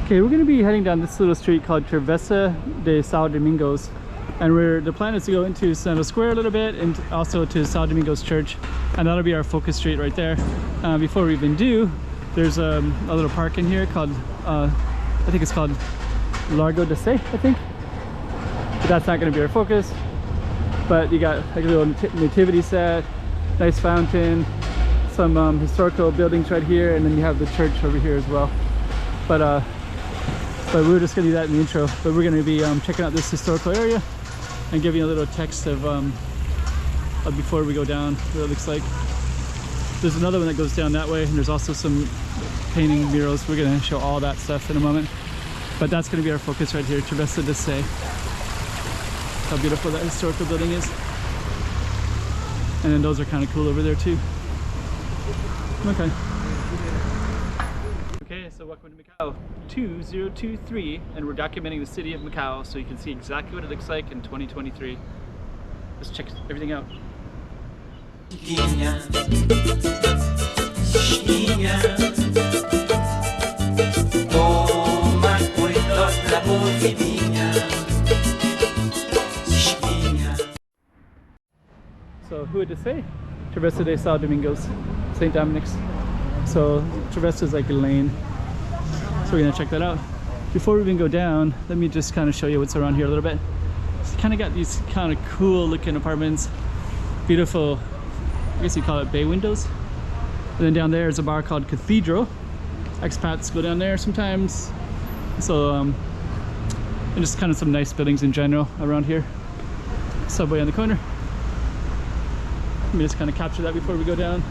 Okay, we're gonna be heading down this little street called Travessa de São Domingos, and the plan is to go into Central Square a little bit and also to São Domingos Church, and that'll be our focus street right there. Before we even do, there's a little park in here called I think it's called Largo de Sé, I think, but that's not going to be our focus. But you got like a little nativity set, nice fountain, some historical buildings right here, and then you have the church over here as well. But we're just gonna do that in the intro. But we're gonna be checking out this historical area and giving you a little text of before we go down what it looks like. There's another one that goes down that way, and there's also some painting murals. We're gonna show all that stuff in a moment, but that's gonna be our focus right here, Travessa de Sé. How beautiful that historical building is, and then those are kind of cool over there too. Okay. Okay, so welcome to Macau 2023, and we're documenting the city of Macau so you can see exactly what it looks like in 2023. Let's check everything out. So who would it say? Travessa de São Domingos, St. Dominic's. So Travessa is like a lane, so we're gonna check that out. Before we even go down, let me just kind of show you what's around here a little bit. It's kind of got these kind of cool looking apartments, beautiful, I guess you call it bay windows. And then down there is a bar called Cathedral. Expats go down there sometimes. So and just kind of some nice buildings in general around here. Subway on the corner. Let me just kind of capture that before we go down.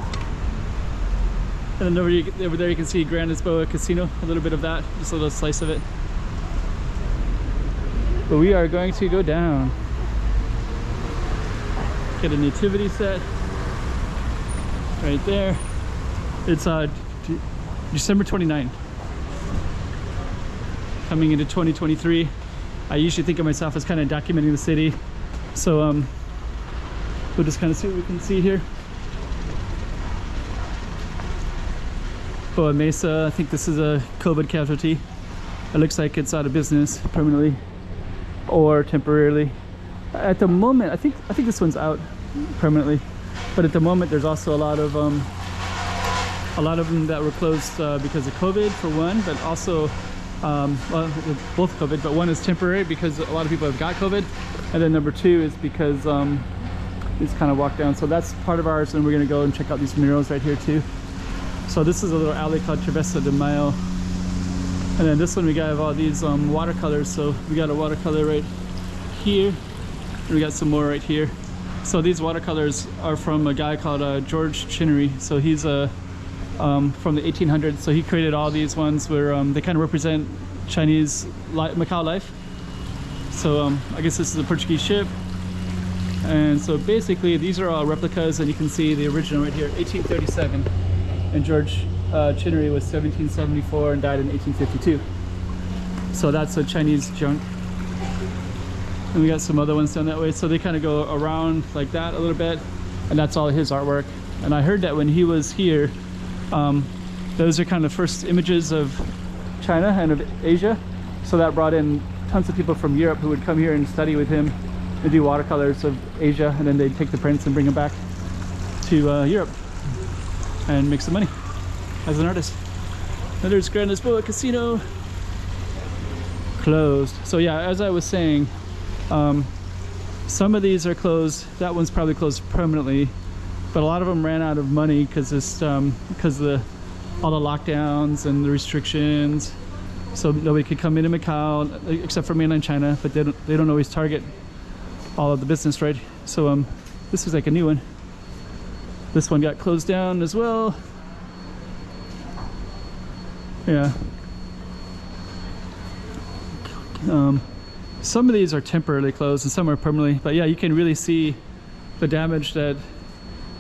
And then over there you can see Grand Lisboa Casino, a little bit of that, just a little slice of it. But we are going to go down. Get a nativity set right there. It's December 29th. Coming into 2023. I usually think of myself as kind of documenting the city. So we'll just kind of see what we can see here. Boa Mesa, I think this is a COVID casualty. It looks like it's out of business permanently or temporarily. At the moment, I think this one's out permanently, but at the moment there's also a lot of them that were closed because of COVID for one, but also well, both COVID, but one is temporary because a lot of people have got COVID, and then number two is because it's kind of walked down. So that's part of ours, and we're gonna go and check out these murals right here too. So this is a little alley called Travessa de Maio, and then this one we got all these watercolors. So we got a watercolor right here, and we got some more right here. So these watercolors are from a guy called George Chinnery. So he's from the 1800s. So he created all these ones where they kind of represent Chinese Macau life. So I guess this is a Portuguese ship. And so basically these are all replicas, and you can see the original right here, 1837. And George Chinnery was 1774 and died in 1852. So that's a Chinese junk. And we got some other ones down that way. So they kind of go around like that a little bit, and that's all his artwork. And I heard that when he was here, those are kind of first images of China and of Asia. So that brought in tons of people from Europe who would come here and study with him and do watercolors of Asia, and then they'd take the prints and bring them back to Europe and make some money as an artist. And there's Grand Lisboa Casino, closed. So yeah, as I was saying, some of these are closed. That one's probably closed permanently, but a lot of them ran out of money because all the lockdowns and the restrictions. So nobody could come into Macau except for mainland China, but they don't always target all of the business, right? So this is like a new one. This one got closed down as well. Yeah. Some of these are temporarily closed and some are permanently, but yeah, you can really see the damage that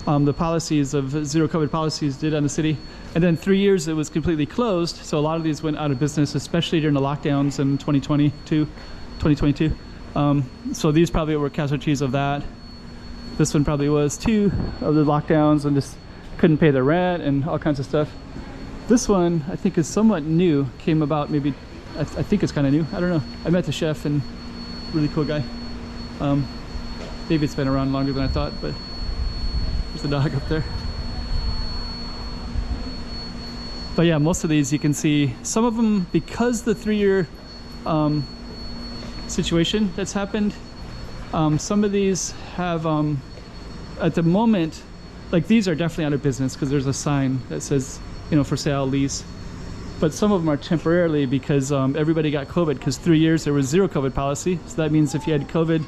the policies of zero COVID policies did on the city. And then 3 years it was completely closed, so a lot of these went out of business, especially during the lockdowns in 2022. So these probably were casualties of that. This one probably was too, of the lockdowns, and just couldn't pay their rent and all kinds of stuff. This one I think is somewhat new, came about maybe I think it's kind of new. I don't know. I met the chef and really cool guy. David's been around longer than I thought, but there's a dog up there. But yeah, most of these you can see, some of them, because the 3-year situation that's happened, some of these have, at the moment, like these are definitely out of business because there's a sign that says, you know, for sale, lease. But some of them are temporarily because everybody got COVID, because 3 years there was zero COVID policy. So that means if you had COVID,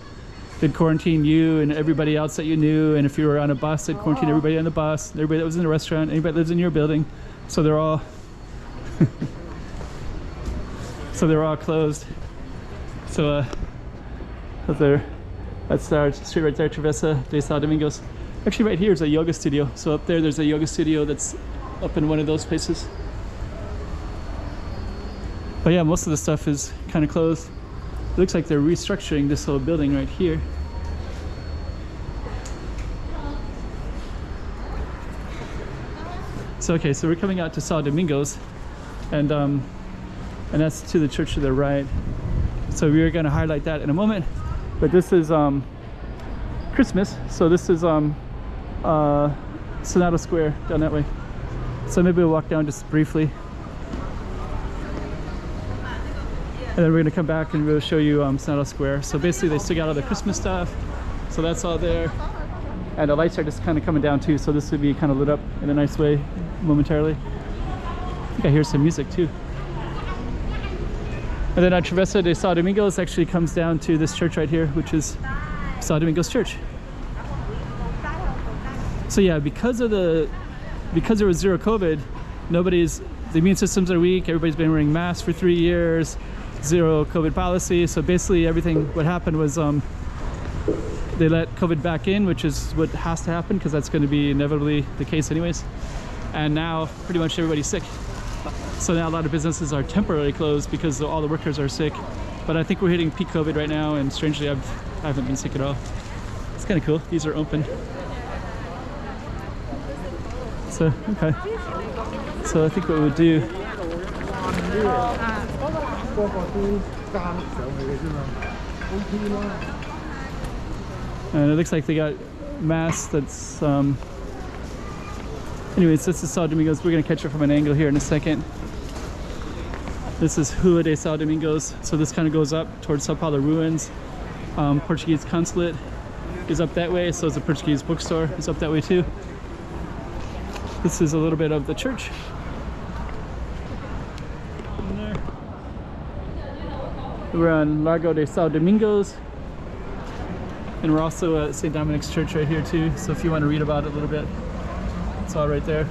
they'd quarantine you and everybody else that you knew. And if you were on a bus, they'd quarantine everybody on the bus, everybody that was in the restaurant, anybody that lives in your building. So they're all so they're all closed. So that's our street right there, Travessa de Domingos. Actually right here is a yoga studio. So up there's a yoga studio that's up in one of those places. But yeah, most of the stuff is kind of closed. It looks like they're restructuring this whole building right here. So okay, so we're coming out to Domingos, and that's to the church to the right. So we are going to highlight that in a moment. But this is Christmas, so this is Sonata Square down that way. So maybe we'll walk down just briefly, and then we're going to come back and we'll show you Sonata Square. So basically they still got all the Christmas stuff, so that's all there. And the lights are just kind of coming down too, so this would be kind of lit up in a nice way momentarily. I think I hear some music too. And then Travessa de Domingos actually comes down to this church right here, which is Domingos Church. So yeah, because there was zero COVID, the immune systems are weak, everybody's been wearing masks for 3 years, zero COVID policy. So basically what happened was they let COVID back in, which is what has to happen because that's going to be inevitably the case anyways. And now pretty much everybody's sick. So now a lot of businesses are temporarily closed because all the workers are sick. But I think we're hitting peak COVID right now, and strangely I haven't been sick at all. It's kind of cool. These are open. So, okay. So I think what we'll do, and it looks like they got masks that's anyways, this is Domingos. We're gonna catch it from an angle here in a second. This is Rua de Domingos. So this kind of goes up towards Sao Paulo ruins. Portuguese consulate is up that way, so is the Portuguese bookstore is up that way too. This is a little bit of the church. We're on Largo de Domingos. And we're also at St. Dominic's Church right here too. So if you want to read about it a little bit, it's all right there.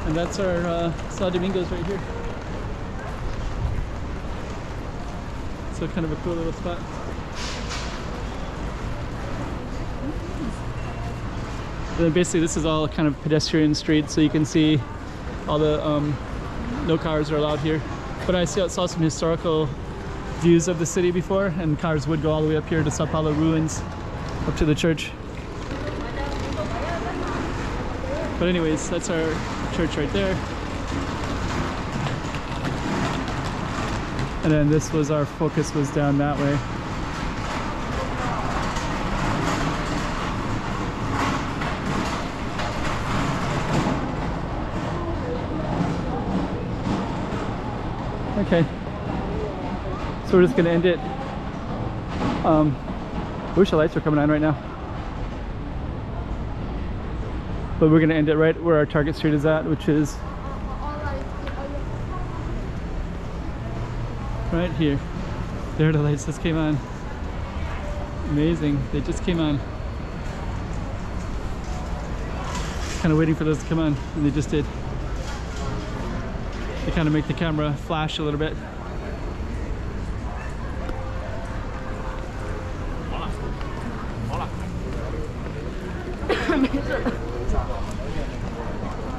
And that's our Domingos right here. So kind of a cool little spot. And then basically this is all kind of pedestrian street, so you can see all the no cars are allowed here. But I saw some historical views of the city before, and cars would go all the way up here to Sao Paulo ruins, up to the church. But anyways, that's our church right there. And then this was our focus was down that way. Okay, so we're just gonna end it. I wish the lights were coming on right now, but we're gonna end it right where our target street is at, which is right here. There, the lights just came on. Amazing, they just came on. Kind of waiting for those to come on, and they just did. They kind of make the camera flash a little bit.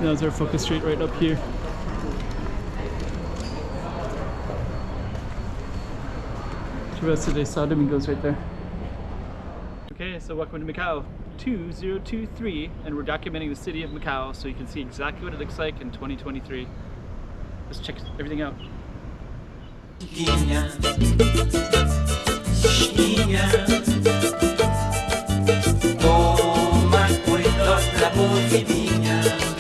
That's our focus street right up here. Travessa de Domingos right there. Okay, so welcome to Macau. 2023, and we're documenting the city of Macau so you can see exactly what it looks like in 2023. Let's check everything out. Chiquinha, chiquinha, toma cuidado da bovidinha.